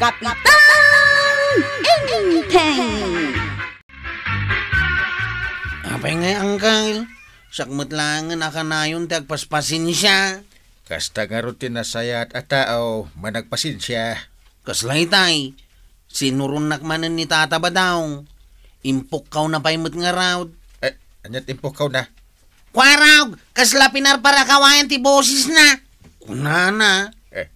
Kapitan Enteng. Apay nga, Uncle? Sakmat lang nga nakanayon ti agpaspasin siya. Kasta nga rutin na sayat at tao, managpasinsya. Kaslay tay, sinurunak manan ni Tata Badaw. Impok kaw na paimot nga raw. Anyat impok na. Kwaraw, kasla pinarpara kawayan ti boses na. Kunana.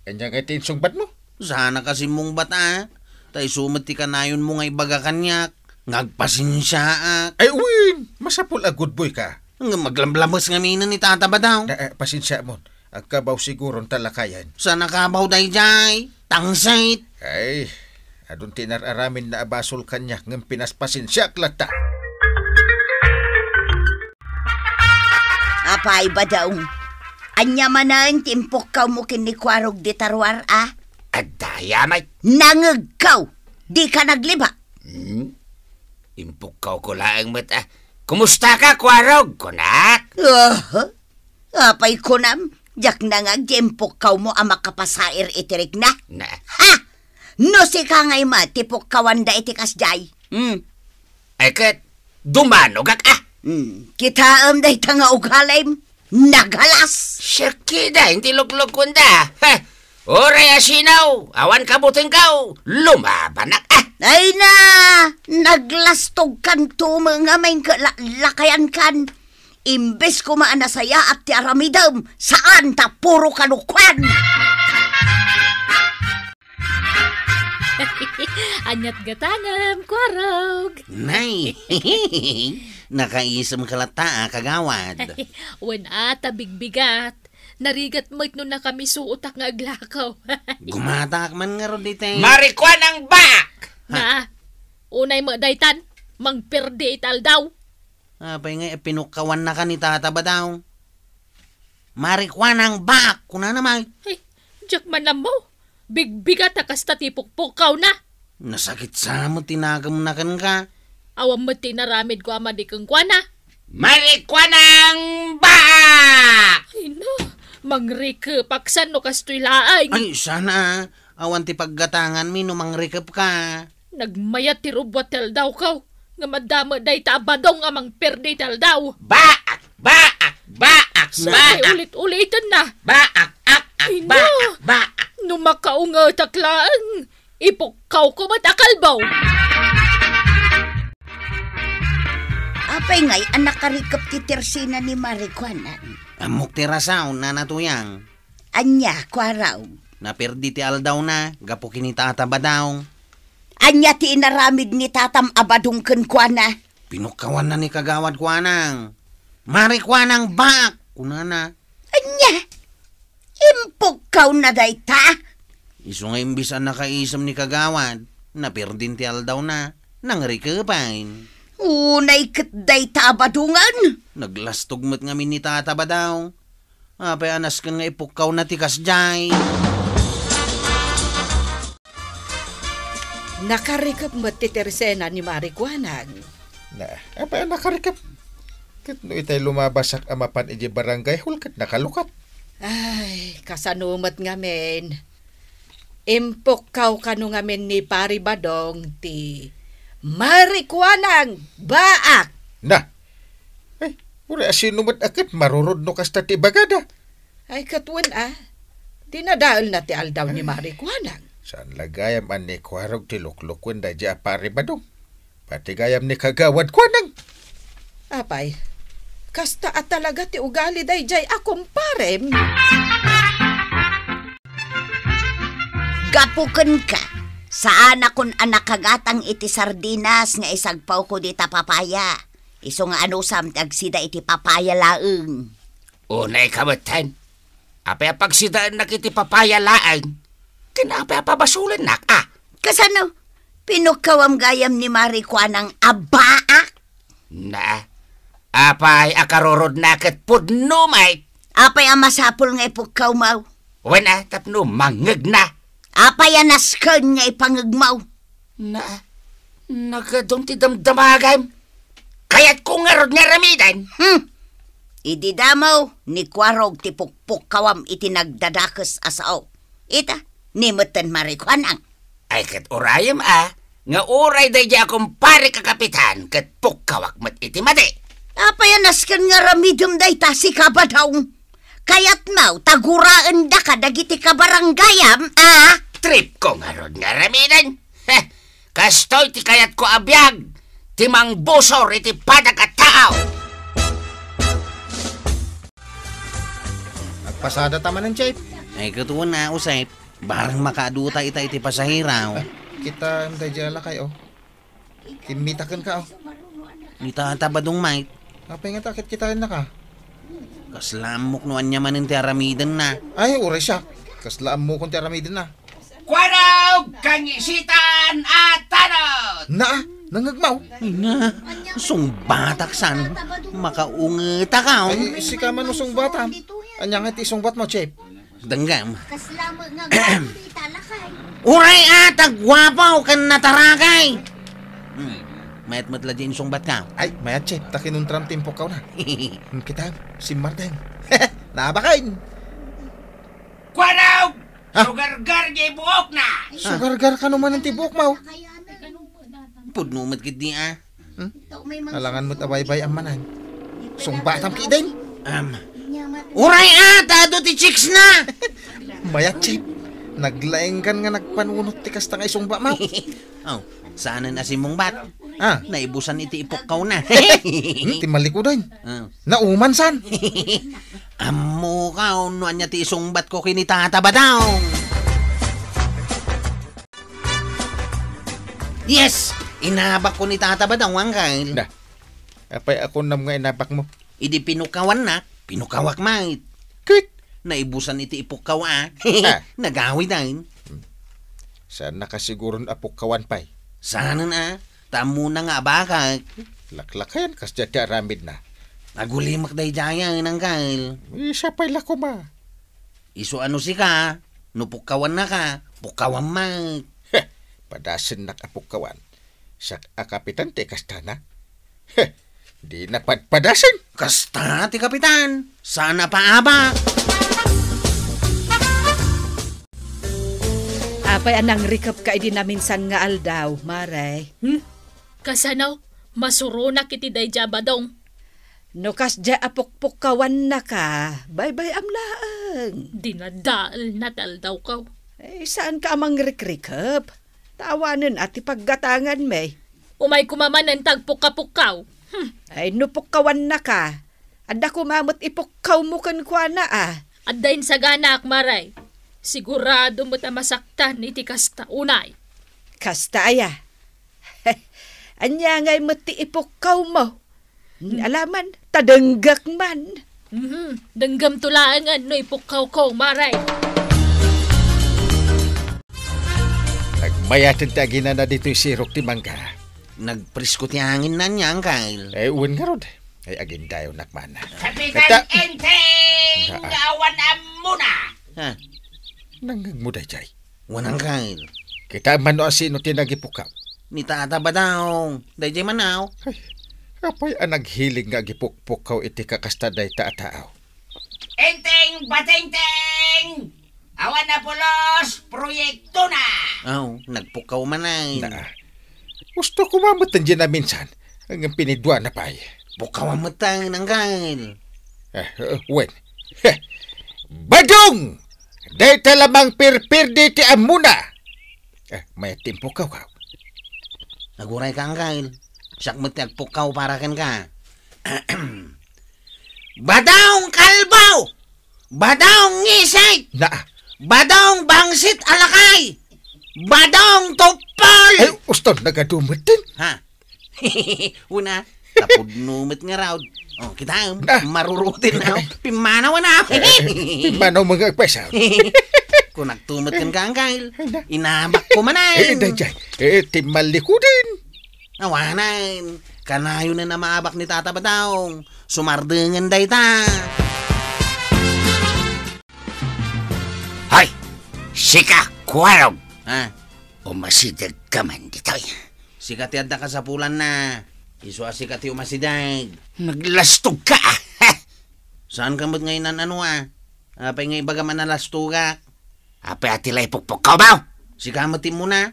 Anyang itinsong bat mo? Sana kasi mong bata. Tay sumat ti kanayon mo nga ibaga kanyak. Ngagpasinsya ak. Ay, uwin! Masapul a good boy ka. Maglamblabas nga minan ni Tata Badaw. Pasinsya mo. Ang kabaw siguron talakayan. Sana kabaw dayjay. Tangsait. Ay, adun tinararamin na abasol kanya ng pinaspasinsya klata. Apay Badaw. Anya manan timpok kaw mo kinikwarog di tarwar Adaya may. Nangag di ka nagliba. Impukaw ko laang mata. Kumusta ka, Kwarog? Kunak? Apay kunam. Jak nangag timpok kaw mo ang makapasair itirik na. Ha! No si ka ngay matipok kawanda itikas jay. Ay kat, dumanog ak Kita day tanga ugalay nagalas. Syaki da, hindi luglog kunda. Oray asinaw, awan kabuting kaw, lumabanak Ay na, naglastog kan mga may lakayan kan. Imbes ko maanasaya at ti aramidam, saan ta puro kalukwan. Anyat gatanam, Kwarog. Nay, nakaisam kalata kagawad. Wana tabigbigat. Narigat mo't nun na kami suutak nga aglakaw. Gumatak man nga ro dite. Marikwan ang bak! Na, unay mo daytan, mangperde ital daw. Apay nga, pinukawan na ka ni Tata Badaw. Marikwan ang bak, kuna naman. Ay, jak man lang mo. Bigbigat kasta tipok-pukaw na. Nasakit sa mo, tinagam na kan ka. Awam mo tinaramid ko ama di kang kwana. Marikwan ang bak! Ay no, mangrikapaksan no kastoy laang. Ay, sana, awan ti paggatangan mi, numangrikap ka. Nagmayat ti rubwatel daw kaw. Nga madama day tabadong amang perde tal daw. Baak! Baak! Baak! Ay, ulit-ulitan na. Baak! Ay no, Baak! Baak! numakaunga taklaan. Ipukaw ko matakalbaw. Apay ngay, anak karikap ti tersina ni Marikwanan. Amok ti rasaw na natuyang. Anya, Kwaraw. Naperdi ti aldaw na, gapo kini Tata Badaw. Anya ti inaramid ni Tatam Abadong kenkwana. Pinukawan na ni kagawad kwanang. Marikwanang bak, kuna na. Anya, impukaw na day ta. Iso nga imbisan nakaisam ni kagawad. Naperdin ti aldaw na, nangrikapain. Unay katday ta Abadungan. Naglastugmat nga min ni Tata Badaw. Apay anas ka nga ipukaw na ti kasjay. Nakarikap mo ti tersena ni Marikwanan. Apa nakarikap? Kat no itay lumabasak amapan iji barangay hulkat nakalukat. Ay, kasanumat nga men. Impukaw kanu nga men ni Pari Badong ti Marikwanang baak. Na! Ay, uri asinumat akit marurod no kasta ti bagada. Ay katwan dinadaal na ti aldaw ni Marikwanang. Saan lagayam an ni Kwarog ti luklukwen da dya Pari Badong. Pati gayam ni kagawad kwanang. Apay, kasta at talaga ti ugali day jay akong parem. Gapuken ka. Saan akong anak kagatang iti sardinas nga isagpaw ko di ta papaya. Iso nga anusam tagsida iti papaya laeng. Unay kabatan. Apay pagsidaan na kiti papaya laang. Kinapay pabasulan nak Kasano? Pinukawam gayam ni Marikwanang abaak. Na, apay akarorod na kat pudno may. Apay ang masapul nga ipukaw maw. Wana tapno mangeg na. Apay ang naskan nga ipangagmaw. Na, nagadong ti damdamagam. Kaya't kung ngarod nga ramidan. Idi damaw ni Kwarog ti pukpuk kawam iti nagdadakas asao. Ita, ni Mutan Marikwanang. Ay kat urayam nga uray day di akong pare ka kapitan kat pukawak mat iti mati. Apayanas kan nga ramidem day ta si kabadaw. Kayat mau taguraan da ka dagiti kabaranggayam, Trip ko nga ron nga ramidan. Kastoy ti kayat ko abiyag. Timang busor iti padag at tao. Nagpasada taman ng Chip. Ay katuon na usay. Barang makaduta iti pasahiraw. Kita day jala kayo. Kimitakan ka Ni tatabadong Mike. Apa nga takit kita na ka? Kaslamok no anya manin ti aramidan na. Ay, ure siya. Kaslaan mo kung tiaramidin na. Kwaraw kangisitan at tanot. Nangagmaw. Ay na, sungbataksan. Makaungita ka. Ay, si ka man usong bata. Anyang iti isong bat mo, Chip. Danggam. Kaslama nga gawita lakay. Uray gwapaw kan nataragay. Mayat matla din sungbat ka. Ay, mayat, Chip. Takinuntram timpo ka na. Kita, si Martin. Nabakain. Kwaraw! Sugar-gar niya buhok na! Sugar-gar ka naman ng tibok, Mau. Pudnumat kit di Alangan mo't abay-bay ang manan. Sungbatam ki din. Uray do ti chicks na. Mayat, Chip. Naglaeng kan nga nagpanunot ti kasta nga isungba, Mau. Oh, saan na si mong bat? Naibusan iti ipukaw na. Ti malikudan. Nauman san. Amo ka, no anya ti isungbat ko kinitataba daw. Yes! Inabak ko ni tataba daw ang kail. Apay ako nam nga inabak mo. Idi pinukawan na, pinukawak mait. Kit! Naibusan iti ipukaw Nagawi dahin. Saan nakasiguron apok kawan pay? Sana na, tamo na nga bakak. Laklakayan kas dati aramid na. Nagulimak day jaya ng kail. Isa pa'y lako ma. Iso ano si ka, no pukawan na ka, pukawan mait. Padasin nak apok kawan. Sa akapitan te kasta na. Di na padpadasin. Kasta ti kapitan, sana paaba. Apay anang rikap ka idi na minsan nga aldaw, Maray. Kasanaw, masuro na kiti day jabadong. No kas ja apok-pukawan na ka, bye-bye amlaang. Dinadaal na taldaw ka. Saan ka amang rikrikap? Tawanan at ipaggatangan may. Umay kumaman ng tagpukapukaw. Ay nupukawan na ka. Adda kumamot ipukaw mo kan kwa na At dahin sa ganak, Maray. Sigurado mo't masaktan iti kasta unay. Kasta aya. Anya ngay mo't ipukaw mo. Alaman, tadanggak man. Danggam tulaangan no ipukaw ko, Maray. Nagmayatin tagina na dito yung sirok ti mangga. Nagprisko ti hangin na niya ang kail. Ay, uwan nga rod. Ay, agin tayo nakmana. Kapitan Enteng! Awan muna! Nangagmuday, Jay. Wanang kail. Kita man o sino tinagipukaw. Ni tataba daw. Day manaw. Ay, apay ang naghiling nga gipukpukaw iti kakastaday taataaw. Enteng! Batenteng! Awan na pulos! Proyekto na! Nagpukaw man ay. Gusto ko mamatan dyan na minsan. Ang pinidwa na pa'y. Pukawan mo tayo ng kail. Wen. Badong! Day talamang pirpir di ti amuna. May timpukaw ka. Naguray ka ang kail. Siyak mo tiyagpukaw para kan ka. Badong kalbaw! Badong ngisay! Badong bangsit alakay! Badong tupol! Ay, uston, nagadumot din. Una, tapudnumit nga raw. Kita, marurutin na. Pimanaw na. Pimanaw mga agpesa. Kung nagtumot kan ka ang kail, inabak ko manan. Timali ko din. Awanan, kanayo na maabak ni Tata Bataong. Sumardengan day ta. Hoy! Sika! Kwarog! Umasidag ka man dito. Sikat yadda ka sa pulan na. Iso sikat yung umasidag. Naglastog ka Saan ka mo't ngayon ano Apay nga ibaga man nalastog ka. Apay atilay pukpuk ka ba? Sikamatin mo na.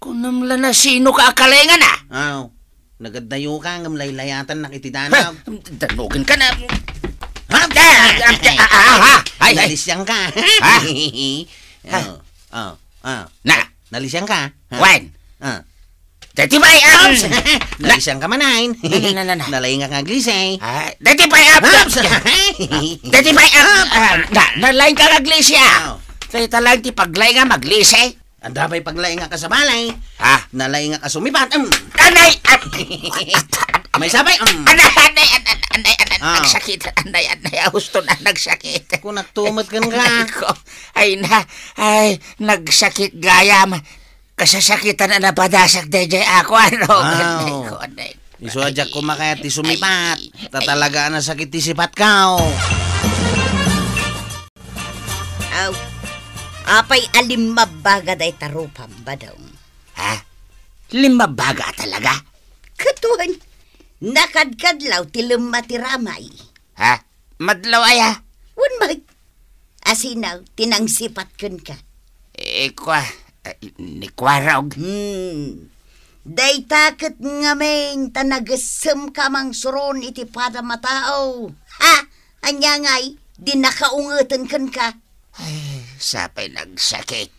Kunamla na sino ka akalengan ah? Aw, nagadayo ka ng laylayatan na kitidanaw. Danugin ka na. Ha? Ay, Nalisyang ka. Na, Nalisyang ka. Wen. Ah. Dati ba Nalisyang ka manain. Na. Nalay nga kang glisay. Dati ba Dati ba nalain ka kaglisya. Kaya talang ti paglay nga maglisay. Ang dabay paglay nga ka sa balay. Ha? Nalay nga ka sumipat. Anay! May sabay. Anay! Ah. Nagsakit. Anay. Gusto na nagsakit. Kung nagtumot ka nga. Ay, nagsakit gayam. Kasasakitan na napadasak DJ ako. Anay. Isuadyak ko makayat ti sumipat. Tatalaga na sakit ti sipat ka. Aw, apay alimmabaga day tarupam badong. Ha? 5 baga talaga? Katuan, nakadkadlaw ti lumatiramay. Ha? Madlaw ay ha? Wan mag, asinaw, tinangsipat kun ka. Ni Kwarog. Day takot nga may tanagasam ka mang suron iti pada matao. Ha? Anya ngay, di nakaungatan kun ka. Sapay nagsakit.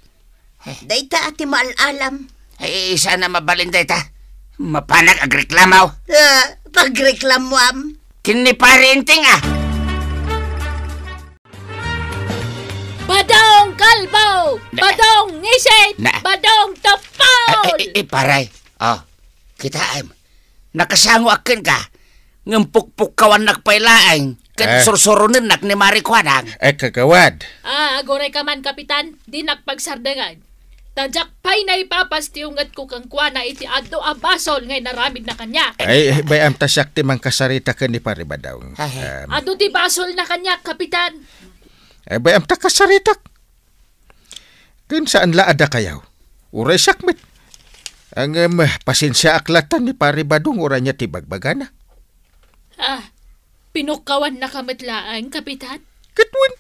Day ta ati malalam. Ay, sana mabalin ta. Mapanak agreklamaw. Pagreklamuam. Kiniparenting ah. Badong kalbo! Badong ngisit! Na. Badong tapaw! Paray. Kita ay. Nakasango akin ka. Ngampukpuk kawan nagpailaing. Kat sursurunin nak ni Marikwanang. Kagawad. Agoray ka man, kapitan. Di nakpagsardangan. Tadyak pay na ipapas tiungat ko kang kuwana iti addo abasol ngay naramid na kanya. Ay, bayam tasak ti mang kasarita ka ni Paribadaw. Addo ti basol na kanya, kapitan. Ay, bayam ta kasaritak. Kun saan laada kayaw? Uray sakmit. Ang pasensya aklatan ni Paribadong uranya ti bagbagana. Pinukawan na kamatlaan, kapitan. Katwan.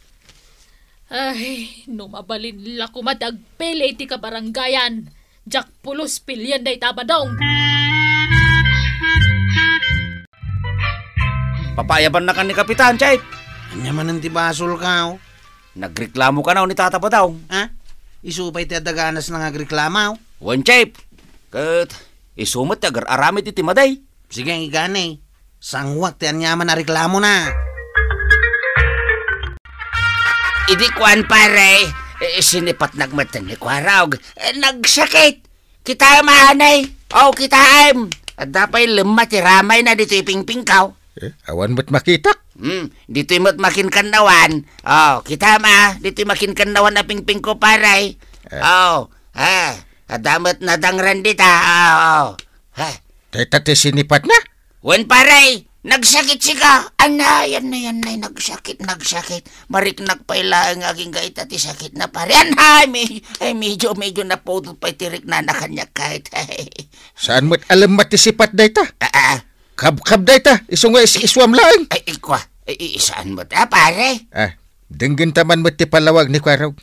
Ay, numabalin la kumadagpele ti kabaranggayan. Jak pulos pilyan day tabadong. Papayaban na ka ni Kapitan, Chay. Anya man ang tibasol ka. Nagreklamo ka na ni Tata Padaw. Ha? Isupay ti adaganas ng agreklamaw. Wan, Chay. Kat, isumat agar aramid iti maday. Sige, igani. Sangwak ti anyaman na reklamo na. Idi kuan pare. Sinipat nagmatan ni Kwarog. Nagsakit. Kita maanay. Kita am. At dapay lemah ti ramay na dito ipingpingkaw. Awan mo't makitak. Dito mo't makin kanawan. Kita dito makin kanawan na pingping ko paray. Adamat na dangran dita. Teta ti sinipat na. Wen paray. Nagsakit siya. Anay, nagsakit. Marik nagpaila ang aging gait at sakit na pare. Anay, medyo napudot pa itirik na kanya kahit. Saan mo't alam matisipat dayta? Kab dayta. Isungay iswam lang. Saan mo't pare? Denggin taman mo't ti palawag ni Kwarog.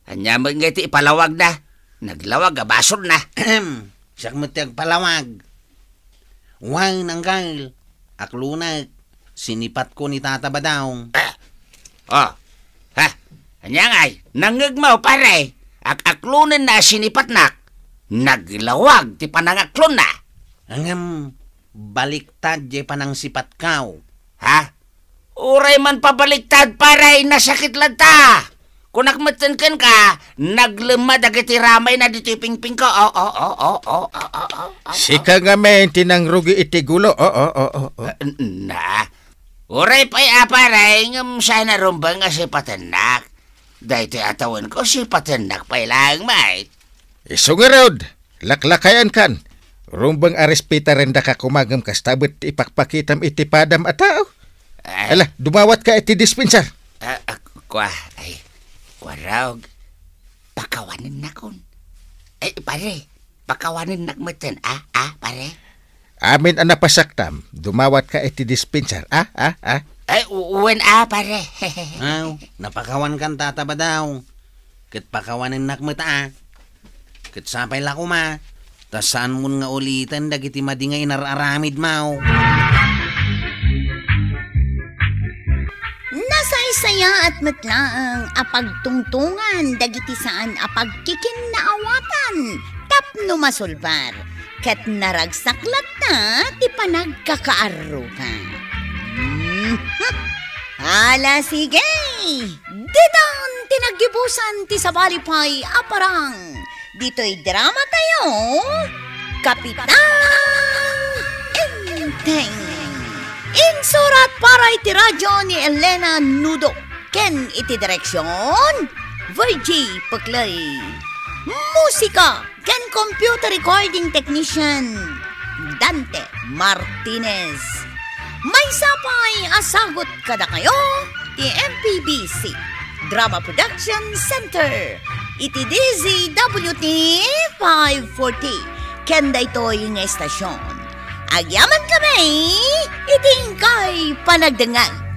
Anya mo nga ti ipalawag na. Naglawag, basol na. Siyak mo ti agpalawag. Wang nanggal. Aklunag. Sinipat ko ni Tata Badaw. Anya ngay, nangagmaw pare. Aklunan na sinipat nak. Naglawag ti panangaklon na. Angam, baliktad je panang sipat kaw. Uray man pabaliktad pare, nasakit lang ta. Kung nakmatankan ka, naglemad agiti ramay na dito pingping ko. Sika nga men, tinangrugi iti gulo. Uray pa'y aparay, ngam sana rumbang nga si patanak. Dahil atawan ko si patanak pa'y lang, mate. Isungarod, laklakayan kan. Rumbang arespita rin da ka kumagam kastabot ipakpakitam iti padam atao. Ala, dumawat ka iti dispensar. Kwarog, pakawanin na kun. Pare, pakawanin na kmatan, pare? Amin ang napasaktam, dumawat ka iti dispensar, Uwen, pare. Napakawan kan Tata Badaw. Kat pakawanin nakmata. Katsapay la ko ma. Tas saan mo nga ulitan dagiti madingay nararamid mau. Nasaysaya at matlaang apagtungtungan dagiti saan apagkikinnaawatan tapno masulbar ket naragsaklat na ti panagkakaaruhan. Hala sige, ditan tinagibusan ti sabalipay aparang. Dito'y drama tayo, Kapitan Enteng. Insurat para iti radyo ni Elena Nudo. Ken iti direksyon, Virgie Paklay. Musika, ken computer recording technician, Dante Martinez. May sapay asagot kada kayo, ti MPBC Drama Production Center. Iti DZWT 540. Kenda ito'y nga estasyon. Agyaman kami, iting kay panagdangan.